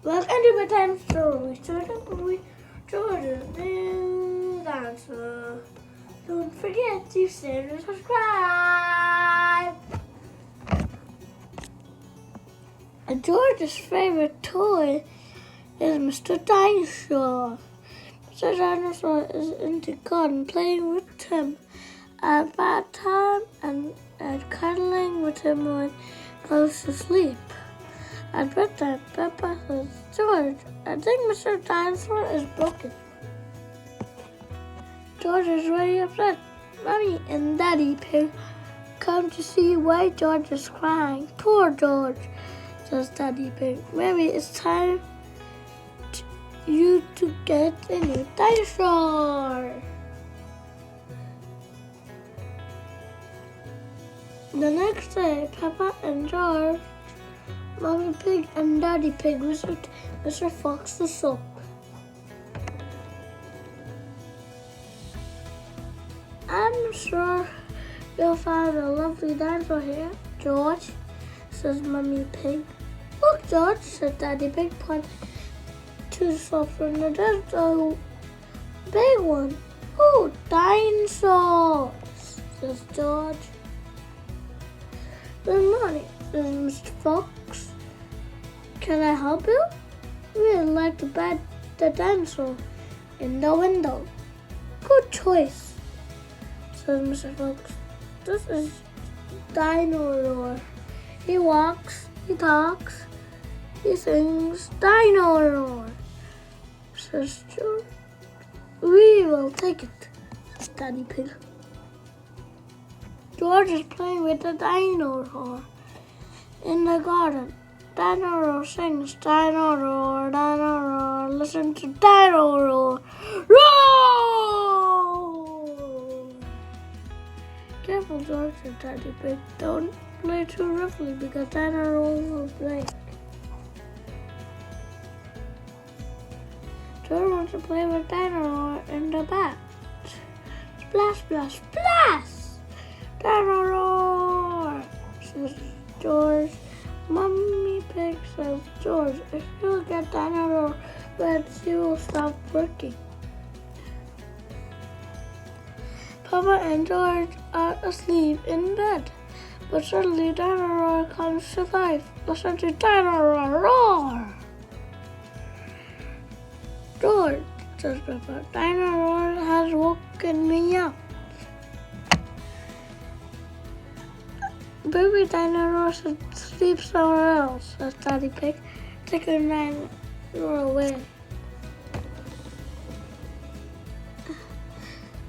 Welcome to my time story. Start up with George's new dinosaur. Don't forget to share and subscribe. George's favorite toy is Mr. Dinosaur. Mr. Dinosaur is in the garden playing with him at bath time and cuddling with him when he goes to sleep. At bedtime, Peppa says, George, I think Mr. Dinosaur is broken. George is very upset. Mommy and Daddy Pig come to see why George is crying. Poor George, says Daddy Pig. Maybe it's time you to get a new dinosaur. The next day, Peppa and George, Mommy Pig and Daddy Pig visit Mr. Fox the soap. I'm sure you'll find a lovely dinosaur here, George, says Mommy Pig. Look, George, said Daddy Pig, pointing to the soap from the desert. A big one. Oh, dinosaurs, says George. Good morning, says Mr. Fox. Can I help you? We'd like to bat the dinosaur in the window. Good choice, says Mr. Fox. This is dinosaur. He walks, he talks, he sings dinosaur, says George. We will take it, Daddy Pig. George is playing with the dinosaur in the garden. Dino sings, Dino roar, listen to Dino roar, roar! Careful, George, said Daddy Pig. Don't play too roughly because Dino roar will break. George wants to play with Dino roar in the bath. Splash, splash, splash! Dino roar, says George. Mommy Pig says, George, if you get Dino roar, she will stop working. Peppa and George are asleep in bed, but suddenly Dino roar comes to life. Listen to Dino roar, roar! George, says Peppa, Dino roar has woken me up. Baby dinosaur should sleep somewhere else, says Daddy Pig. Take a dinosaur away.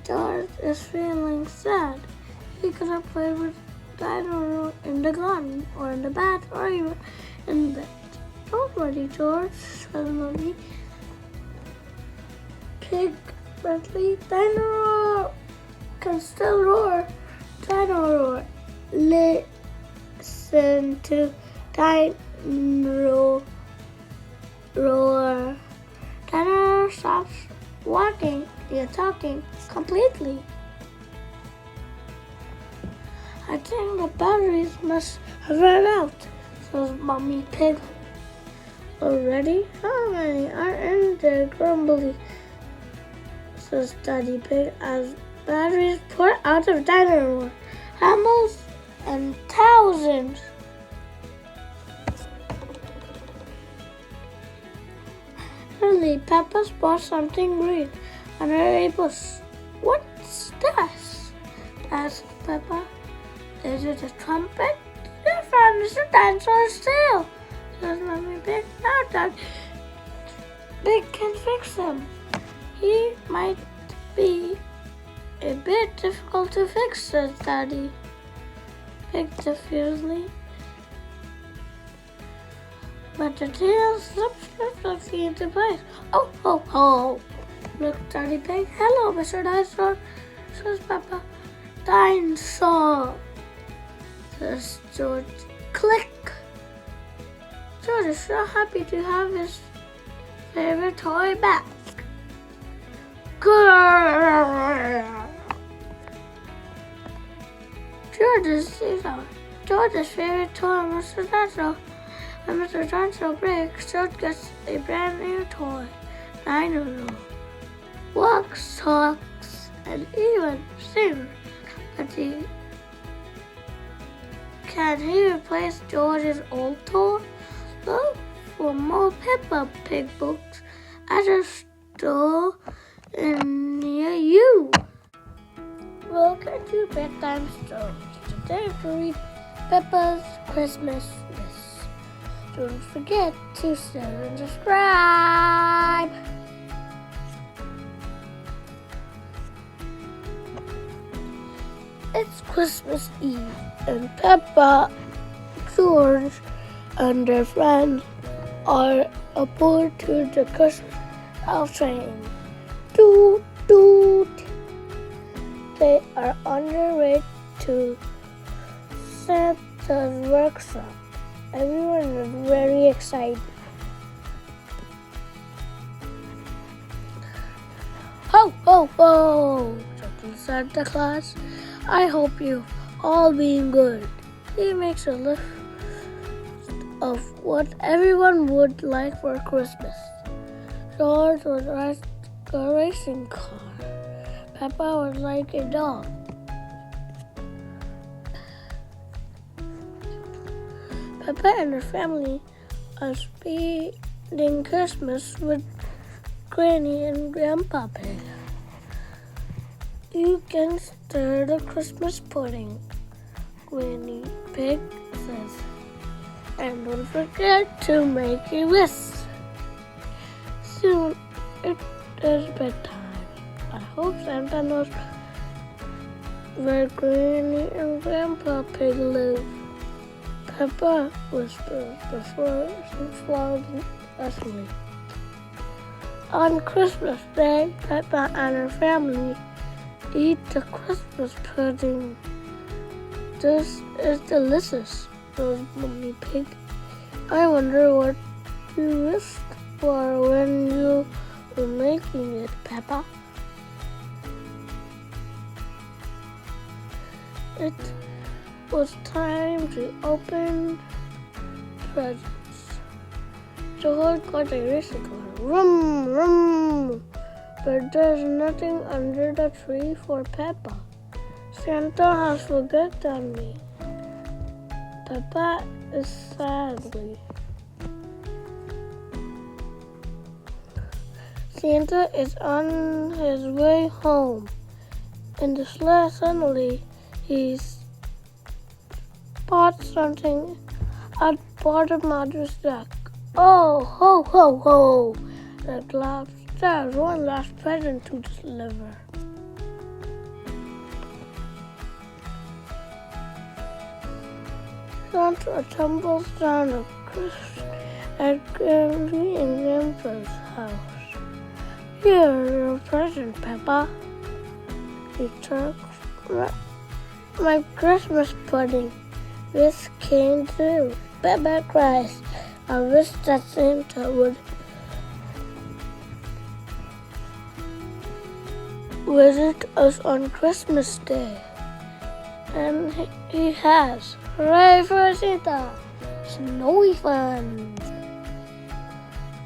George is feeling sad. He cannot play with dinosaur in the garden, or in the bath, or even in bed. Don't worry, George, says Mommy Pig friendly. Dinosaur can still roar. Dinosaur. Listen to Dino roar. Dino stops walking and talking completely. I think the batteries must have run out, says Mommy Pig. Already? How many are in there? Grumbly, says Daddy Pig as batteries pour out of Dino roar. Almost and thousands. Suddenly, Peppa spots something green under a bush. What's this? Asked Peppa. Is it a trumpet? You found Mr. Dinosaur's tail, says Mommy Pig. Now Daddy Pig can fix him. He might be a bit difficult to fix, says Daddy Pig diffusely. But the tail slips into place. Oh, ho, ho! Looked Daddy Pig. Hello, Mr. Dinosaur, says Peppa. Dinosaur, says George. Click! George is so happy to have his favorite toy back. Grrr! George's favorite toy, Mr. Dinosaur, When Mr. Dinosaur breaks, George gets a brand new toy. Dinosaur walks, talks, and even sings. But can he replace George's old toy? Look for more Peppa Pig books at a store near you. Welcome to Bedtime Stories. Today we read Peppa's Christmas List. Don't forget to share and subscribe. It's Christmas Eve, and Peppa, George, and their friends are aboard to the Christmas elf train. Toot toot! They are on their way to Santa's workshop. Everyone is very excited. Ho, ho, ho! Said Santa Claus. I hope you've all been good. He makes a list of what everyone would like for Christmas. George would like a racing car. Peppa would like a dog. Peppa and her family are spending Christmas with Granny and Grandpa Pig. You can stir the Christmas pudding, Granny Pig says. And don't forget to make a wish. Soon it is bedtime. I hope Santa knows where Granny and Grandpa Pig live. Peppa whispers before she falls asleep. On Christmas Day, Peppa and her family eat the Christmas pudding. This is delicious, knows Mummy Pig. I wonder what you wished for when you were making it, Peppa. It was time to open presents. George got a racing car. Vroom, vroom. But there's nothing under the tree for Peppa. Santa has forgotten me. Peppa is sadly. Santa is on his way home. In the sleigh, suddenly he spots something at the bottom of his deck. Oh, ho, ho, ho! That laughs. There's one last present to deliver. Santa tumbles down a crisp at Granny and Grandpa's house. Here's your present, Peppa. He took my Christmas pudding. This came true. Peppa cries. I wish that Santa would visit us on Christmas Day. And he has. Hooray for Santa! Snowy fun!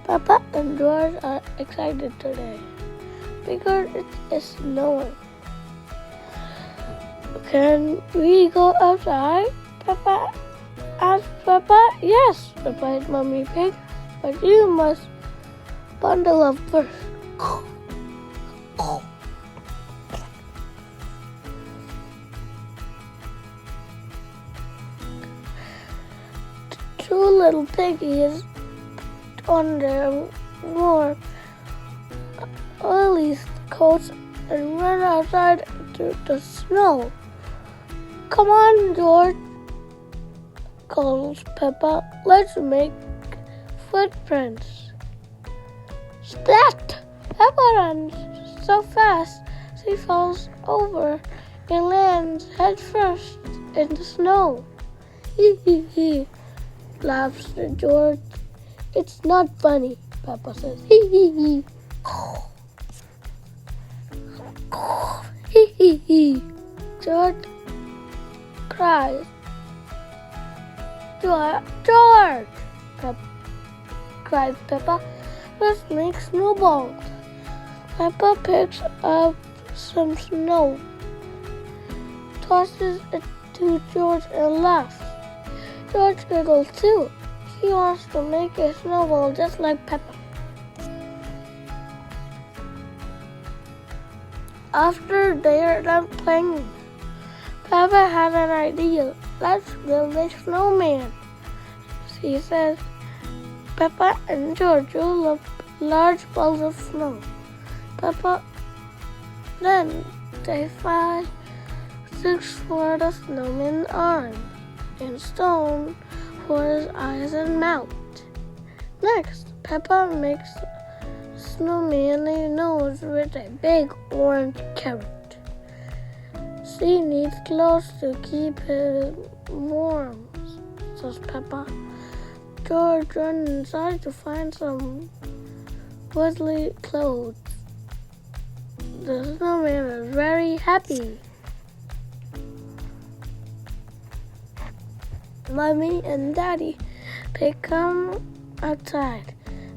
Peppa and George are excited today because it is snowing. Can we go outside? Peppa asked Peppa. Yes, replied Mummy Pig, but you must bundle up first. Two little piggies on their more early coats and run outside to the snow. Come on, George, calls Peppa. Let's make footprints. Splat! Peppa runs so fast she falls over and lands head first in the snow. Hee hee hee, laughs George. It's not funny, Peppa says. Hee hee hee. Hee hee hee. George cries. George! cried Peppa. Let's make snowballs. Peppa picks up some snow, tosses it to George and laughs. George giggles too. He wants to make a snowball just like Peppa. After they are done playing, Peppa had an idea. Let's build a snowman, she says. Peppa and George love large balls of snow. Then they find sticks for the snowman's arms and stone for his eyes and mouth. Next, Peppa makes snowman a nose with a big orange carrot. She needs clothes to keep him warm, says Peppa. George runs inside to find some woolly clothes. The snowman is very happy. Mommy and Daddy come outside.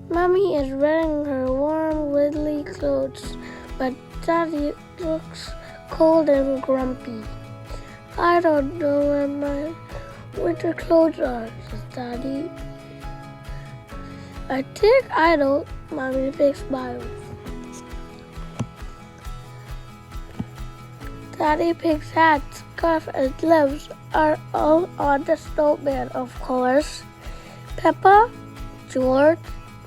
Mommy is wearing her warm, woolly clothes, but Daddy looks cold and grumpy. I don't know where my winter clothes are, says Daddy. I think I know, Mommy big smiles. Daddy Pig's hat, scarf, and gloves are all on the snowman, of course. Peppa, George,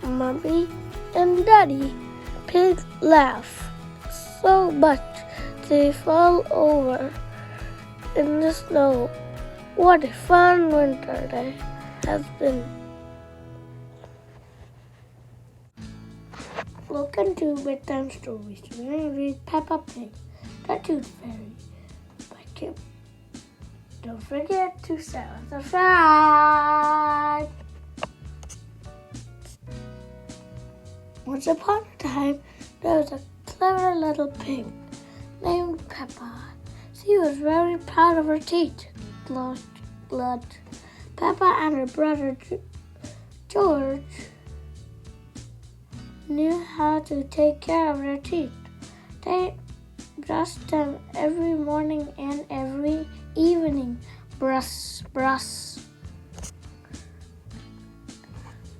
Mommy, and Daddy Pig laugh so much they fall over in the snow. What a fun winter day has been. Welcome to Bedtime Stories. We're going to read Peppa Pig, the Tooth Fairy by Kim. Don't forget to subscribe. Once upon a time, there was a clever little pig named Peppa. She was very proud of her teeth. Peppa and her brother George knew how to take care of their teeth. They brushed them every morning and every evening. Brush.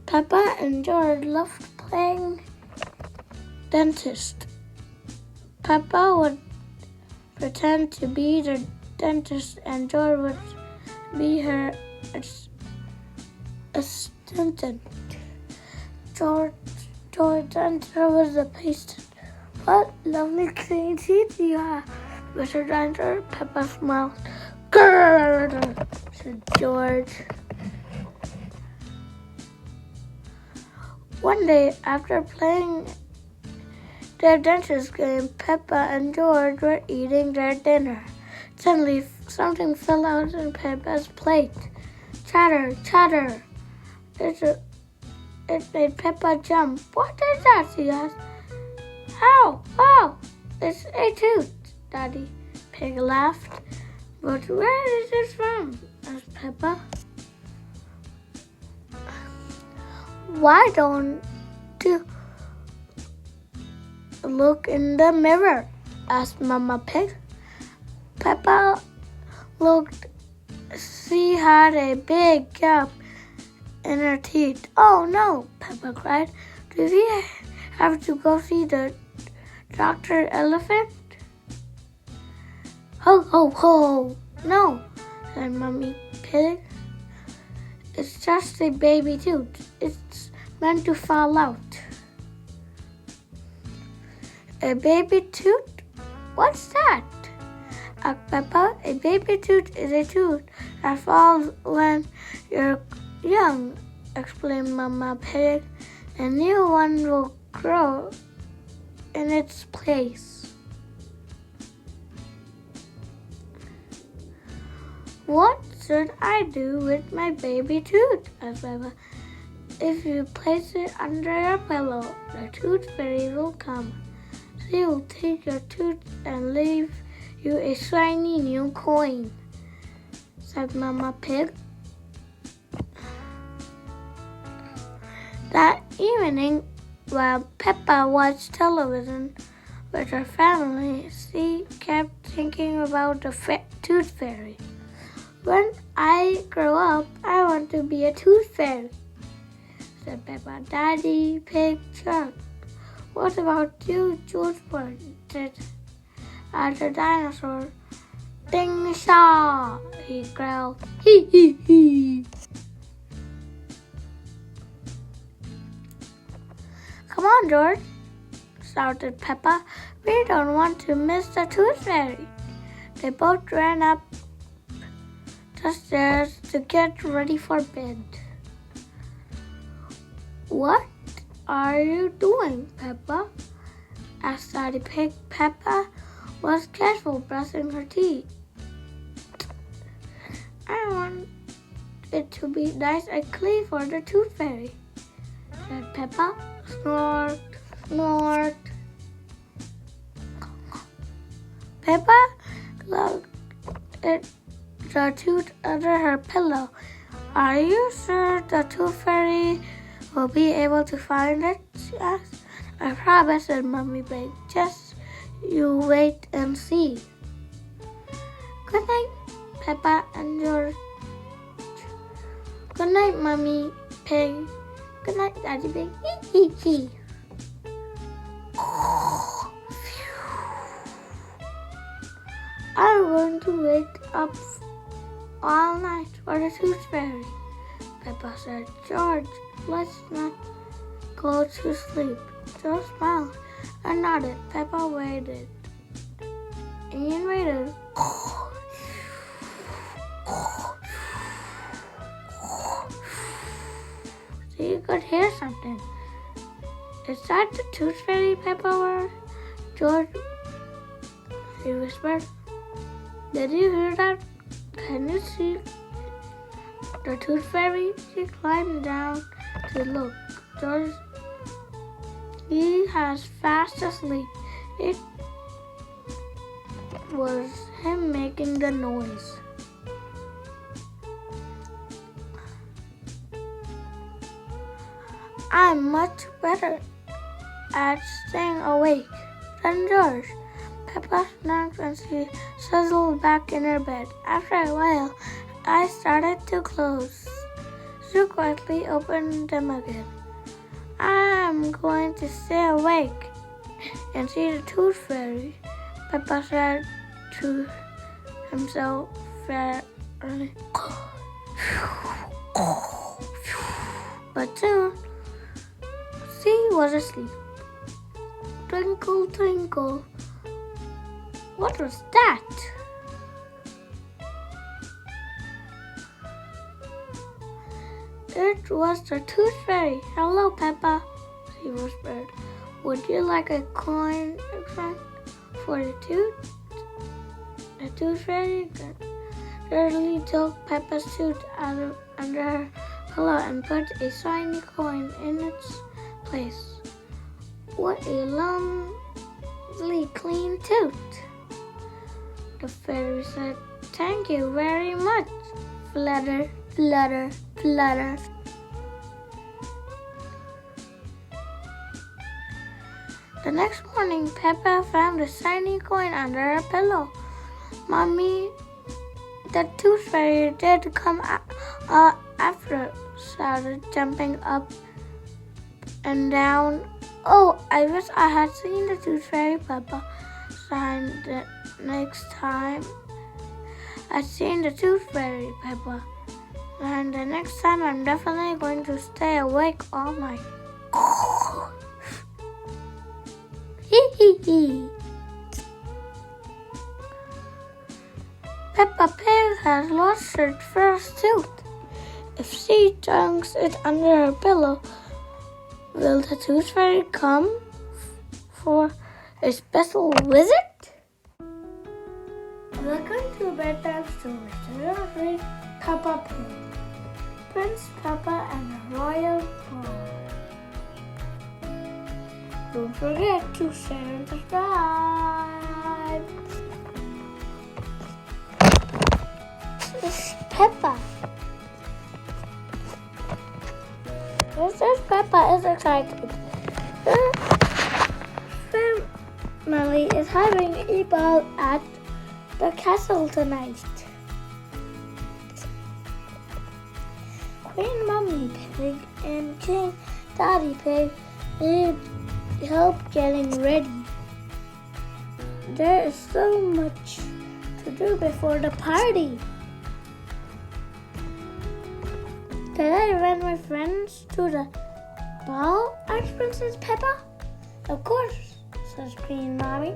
Peppa and George loved playing dentist. Peppa would pretend to be the dentist and George would be her assistant. George answered with the patient. What lovely clean teeth you have, Mr. Denter. Peppa smiled. Grrr, said George. One day, after playing their dentist game, Peppa and George were eating their dinner. Suddenly, something fell out in Peppa's plate. Chatter, chatter. It made Peppa jump. What is that? She asked. Oh, it's a tooth, Daddy Pig laughed. But where is it from? Asked Peppa. Why don't you look in the mirror? Asked Mama Pig. Peppa looked. She had a big gap in her teeth. Oh no, Peppa cried. Do we have to go see the Dr. Elephant? Ho, ho, ho. No, said Mummy Pig. It's just a baby tooth. It's meant to fall out. A baby tooth? What's that? Asked Peppa. A baby tooth is a tooth that falls when you're young, explained Mama Pig. A new one will grow in its place. What should I do with my baby tooth? Asked Peppa. If you place it under your pillow, the tooth fairy will come. She will take your tooth and leave you a shiny new coin, said Mama Pig. That evening, while Peppa watched television with her family, she kept thinking about the tooth fairy. When I grow up, I want to be a tooth fairy, said Peppa. Daddy Pig chirped. What about you, George pointed at the dinosaur. Ding-shaw, he growled. Hee hee hee. Come on, George, shouted Peppa. We don't want to miss the tooth fairy. They both ran up the stairs to get ready for bed. What are you doing, Peppa? asked Daddy Pig. Peppa was careful brushing her teeth. I want it to be nice and clean for the tooth fairy, said Peppa. Snort, snort. Peppa looked at the tooth under her pillow. Are you sure the tooth fairy will be able to find it? She asked. I promise, said Mummy Pig. Just you wait and see. Good night, Peppa and George. Good night, Mummy Pig. Good night, Daddy Pig. Hee hee hee. I'm going to wake up all night for the tooth fairy, Peppa said. George, let's not go to sleep. George smiled and nodded. Peppa waited and waited. So you could hear something. Is that the tooth fairy, Peppa? George, she whispered. Did you hear that? Can you see the tooth fairy? She climbed down to look. George, he was fast asleep. It was him making the noise. I'm much better at staying awake than George. Peppa snapped and she settled back in her bed. After a while, I started to close. She quietly opened them again. I'm going to stay awake and see the tooth fairy, Peppa said to himself fairly. But soon, she was asleep. Twinkle, twinkle. What was that? It was the tooth fairy. Hello, Peppa, she whispered. Would you like a coin for the tooth? The tooth fairy gently took Peppa's tooth out of under her pillow and put a shiny coin in its place. What a lovely clean tooth, the fairy said. Thank you very much. Flutter, flutter, flutter. The next morning, Peppa found a shiny coin under her pillow. Mommy, the tooth fairy did come after, shouted, jumping up and down. Oh, I wish I had seen the tooth fairy, Peppa sighed. The next time I've seen the tooth fairy, Peppa. And the next time I'm definitely going to stay awake all night. Hee hee hee. Peppa Pig has lost her first tooth. If she chunks it under her pillow, will the tooth fairy come for a special visit? Welcome to Bedtime Stories. Today I'll read Peppa Pig, Prince Peppa and the Royal Ball. Don't forget to share and subscribe. It's Peppa. Princess Peppa is excited. Her family is having a ball at the castle tonight. Queen Mummy Pig and King Daddy Pig need help getting ready. There is so much to do before the party. Did I invite my friends to the ball? asked Princess Peppa. Of course, says Queen Mommy.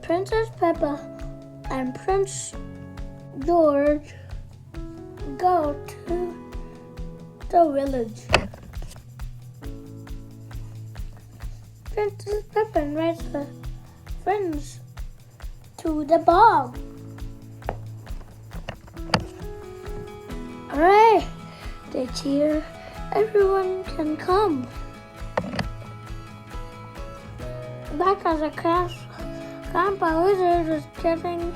Princess Peppa and Prince George go to the village. Princess Peppa invites her friends to the ball. Hooray! They cheer. Everyone can come. Back at the castle, Grandpa Wizard is getting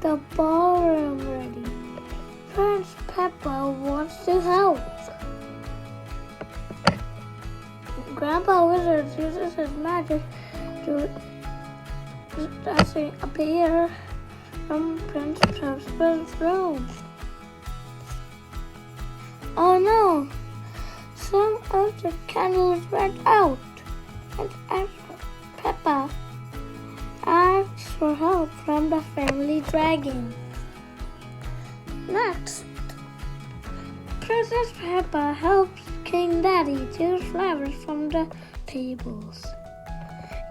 the ballroom ready. Prince Peppa wants to help. Grandpa Wizard uses his magic to appear from Prince Peppa's room. Oh no! Some of the candles went out, and Peppa asks for help from the family dragon. Next, Princess Peppa helps King Daddy choose flowers from the tables.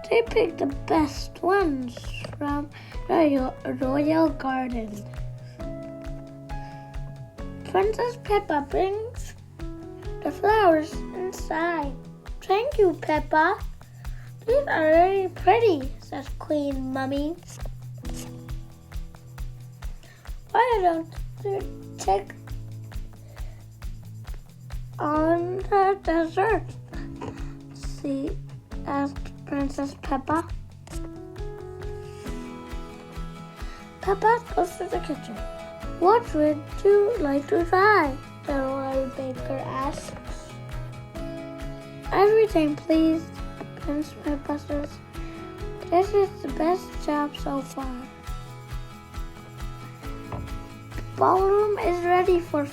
They pick the best ones from the royal garden. Princess Peppa brings the flowers inside. Thank you, Peppa. These are very pretty, says Queen Mummy. Why don't you check on the dessert? See, asked Princess Peppa. Peppa goes to the kitchen. What would you like to try? The royal baker asks. Everything, please, Princess Peppa says. This is the best job so far. Ballroom is ready for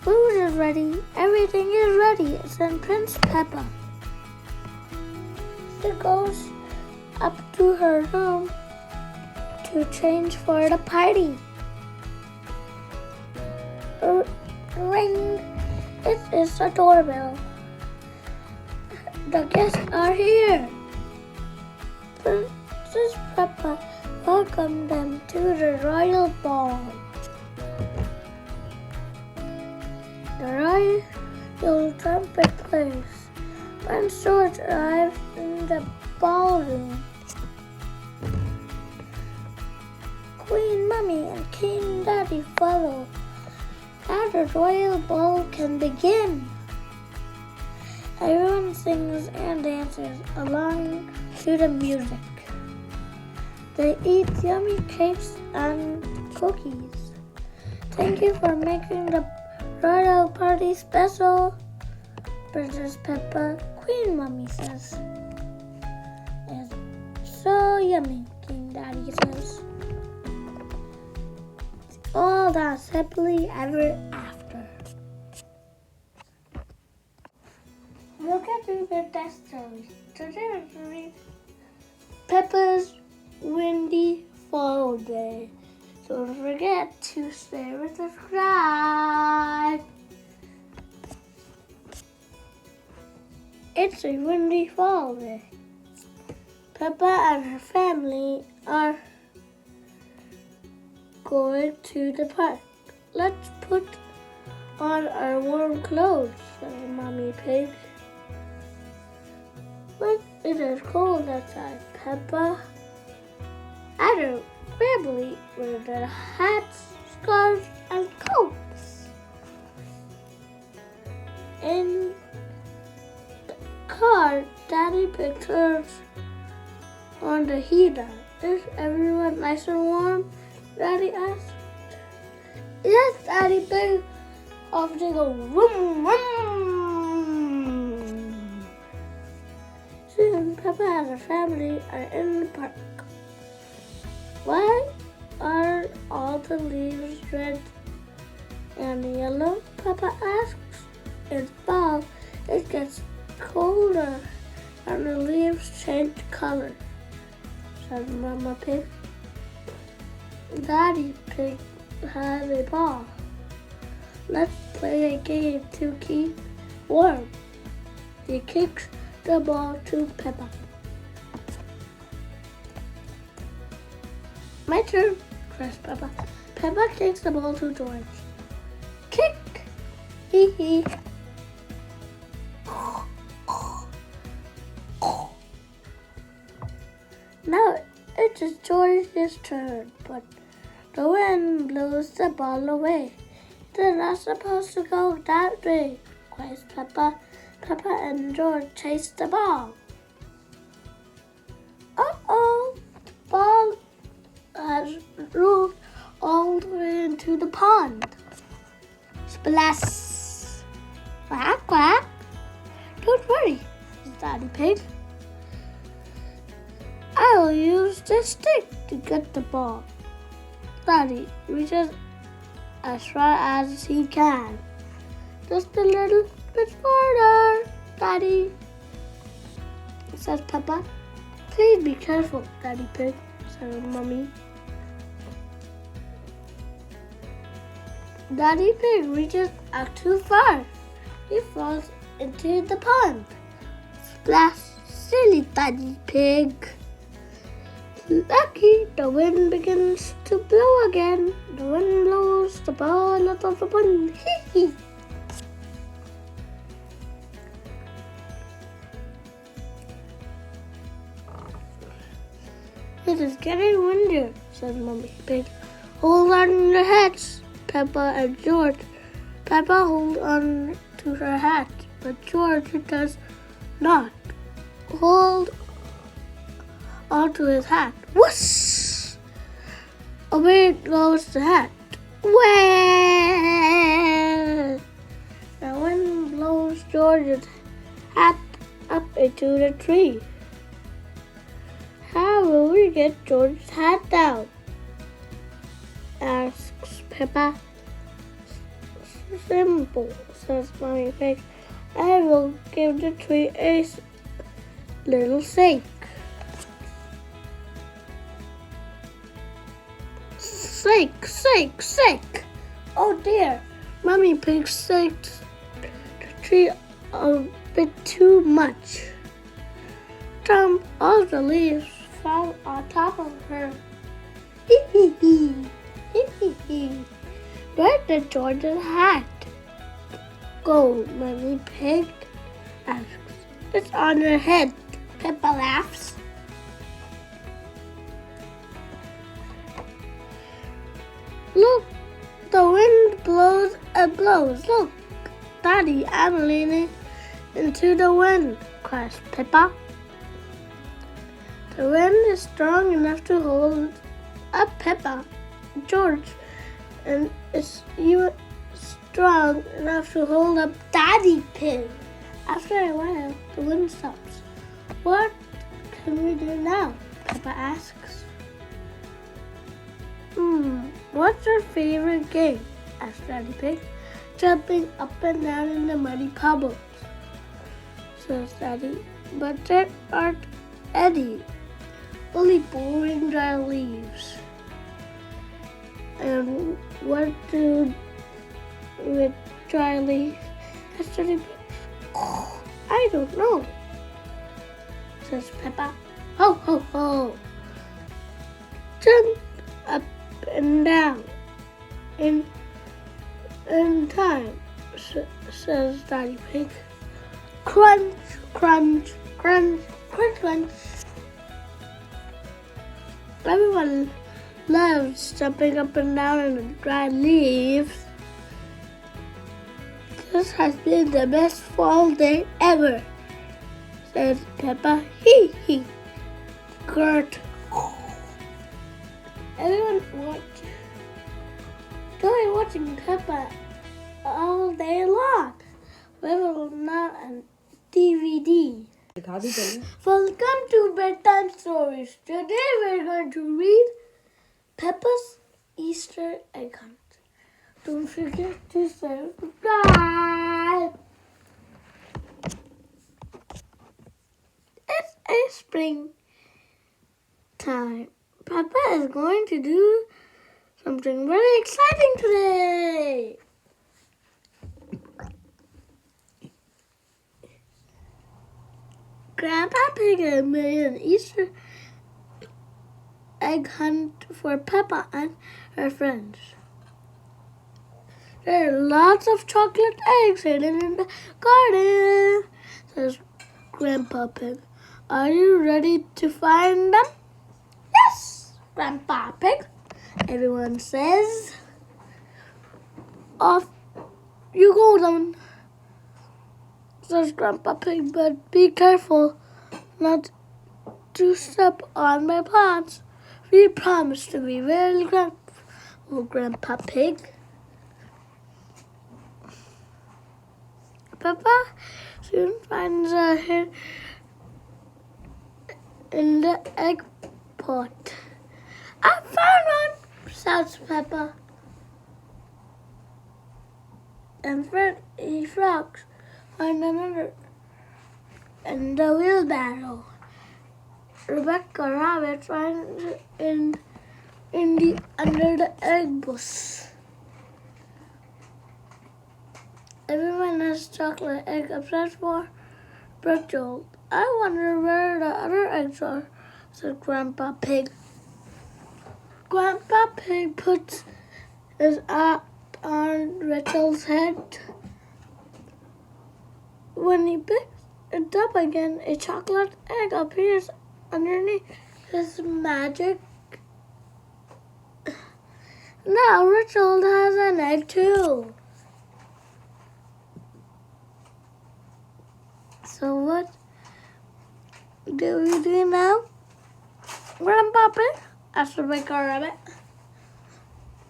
food is ready. Everything is ready, said Princess Peppa. She goes up to her room to change for the party. Ring! It is the doorbell. The guests are here. Princess Peppa welcomed them to the royal ball. The royal trumpet plays. When George arrived in the ballroom, Queen Mummy and King Daddy follow. Now the royal ball can begin. Everyone sings and dances along to the music. They eat yummy cakes and cookies. Thank you for making the royal party special, Princess Peppa, Queen Mummy says. It's so yummy, King Daddy says. All dance happily ever after. Look at the test story. Today we're reading Peppa's Windy Fall Day. So don't forget to share and subscribe. It's a windy fall day. Peppa and her family are going to the park. Let's put on our warm clothes, said Mommy Pig. But it is cold outside. Peppa and her family wear their hats, scarves, and coats. In the car, Daddy Pig turns on the heater. Is everyone nice and warm? Daddy asked. Yes, Daddy Pig. off they go. Vroom, vroom. Soon, Peppa and her family are in the park. Why are all the leaves red and yellow? Peppa asks. It's fall. It gets colder and the leaves change color, says Mama Pig. Daddy Pig has a ball. Let's play a game to keep warm. He kicks the ball to Peppa. My turn, cries Peppa. Peppa kicks the ball to George. Kick! Hee hee. Now it is George's turn, but the wind blows the ball away. They're not supposed to go that way, cries Peppa. Peppa and George chase the ball. Uh-oh! The ball has rolled all the way into the pond. Splash! Quack, quack! Don't worry, says Daddy Pig. I'll use this stick to get the ball. Daddy reaches as far as he can. Just a little bit farther, Daddy, says Peppa. Please be careful, Daddy Pig, says Mummy. Daddy Pig reaches out too far. He falls into the pond. Splash, silly Daddy Pig. Lucky, the wind begins to blow again. The wind blows the ball out of the pond. Hee hee. It is getting windier, says Mummy Pig. Hold on to your hats, Peppa and George. Peppa holds on to her hat, but George does not hold onto his hat. Whoosh! Away goes the hat. Wah! The wind blows George's hat up into the tree. How will we get George's hat down? Asks Peppa. Simple, says Mummy Pig. I will give the tree a little shake. Shake, shake, shake. Oh dear, Mummy Pig shakes the tree a bit too much. All the leaves fall on top of her. Hee hee hee, hee hee hee. Where did George's hat go, Mummy Pig asks. It's on her head, Peppa laughs. Look, the wind blows and blows. Look, Daddy, I'm leaning into the wind, cries Peppa. The wind is strong enough to hold up Peppa, George, and it's even strong enough to hold up Daddy Pig. After a while, the wind stops. What can we do now? Peppa asks. What's your favorite game? asked Daddy Pig. Jumping up and down in the muddy puddles, says Daddy. But there aren't any, only boring dry leaves. And what do with dry leaves? asked Daddy Pig. Oh, I don't know, says Peppa. Ho, ho, ho. Jump up and down in time, says Daddy Pig. Crunch, crunch, crunch, crunch, crunch. Everyone loves jumping up and down in the dry leaves. This has been the best fall day ever, says Peppa. Hee hee. Gert. Everyone enjoy watching Peppa all day long. We will now and DVD. Welcome to Bedtime Stories. Today we're going to read Peppa's Easter Egg Hunt. Don't forget to subscribe. It's a spring time. Peppa is going to do something very exciting today. Grandpa Pig made an Easter egg hunt for Peppa and her friends. There are lots of chocolate eggs hidden in the garden, says Grandpa Pig. Are you ready to find them? Yes, Grandpa Pig, everyone says. Off you go then, says Grandpa Pig, but be careful not to step on my plants. We promise to be very careful, Grandpa Pig. Peppa soon finds a hit in the egg pot. I found one, shouts Peppa. And Freddy Fox find another in the wheelbarrow. Rebecca Rabbit finds it under the egg bush. Everyone has chocolate egg except for Rachel. I wonder where the other eggs are, said Grandpa Pig. Grandpa Pig puts his hat on Rachel's head. When he picks it up again, a chocolate egg appears underneath his magic. Now Rachel has an egg too. So what do we do now, Grandpa Pig? Asked Rebecca Rabbit.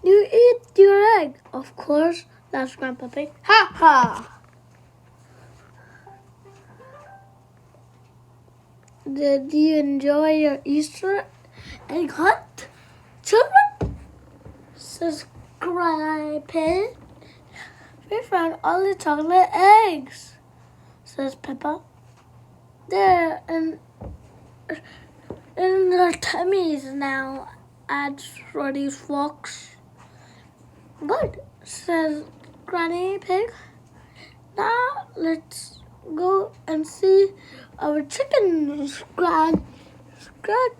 You eat your egg, of course, laughed Grandpa Pig. Ha ha! Did you enjoy your Easter egg hunt, children? Says Grandpa Pig. We found all the chocolate eggs, says Peppa. They're in their tummies now, adds Freddy Fox. Good, says Granny Pig. Now let's go and see our chickens scratch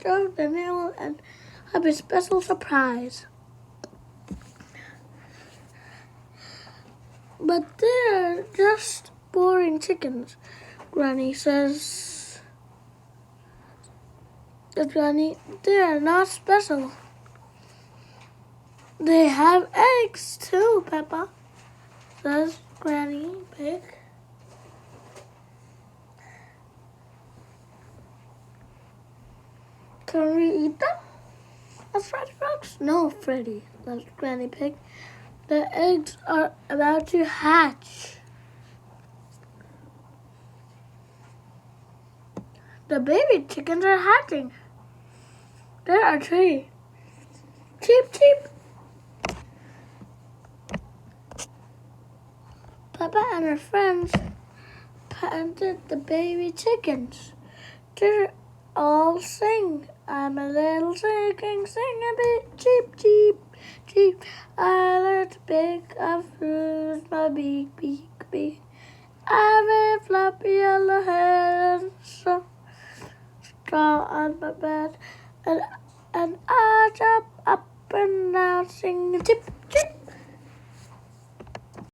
out the nail and have a special surprise. But they're just boring chickens, Granny says. Granny, they are not special. They have eggs too, Peppa, says Granny Pig. Can we eat them? Asked Freddy Fox. No, Freddy, says Granny Pig. The eggs are about to hatch. The baby chickens are hatching. There are 3. Cheep, cheep. Peppa and her friends petted the baby chickens. They all sing. I'm a little chicken, sing a bit, cheep, cheep, cheep. I learned to pick up fruit, my beak, beak, beak. I have a floppy yellow head and straw on my bed, and I jump up and down, singing chip,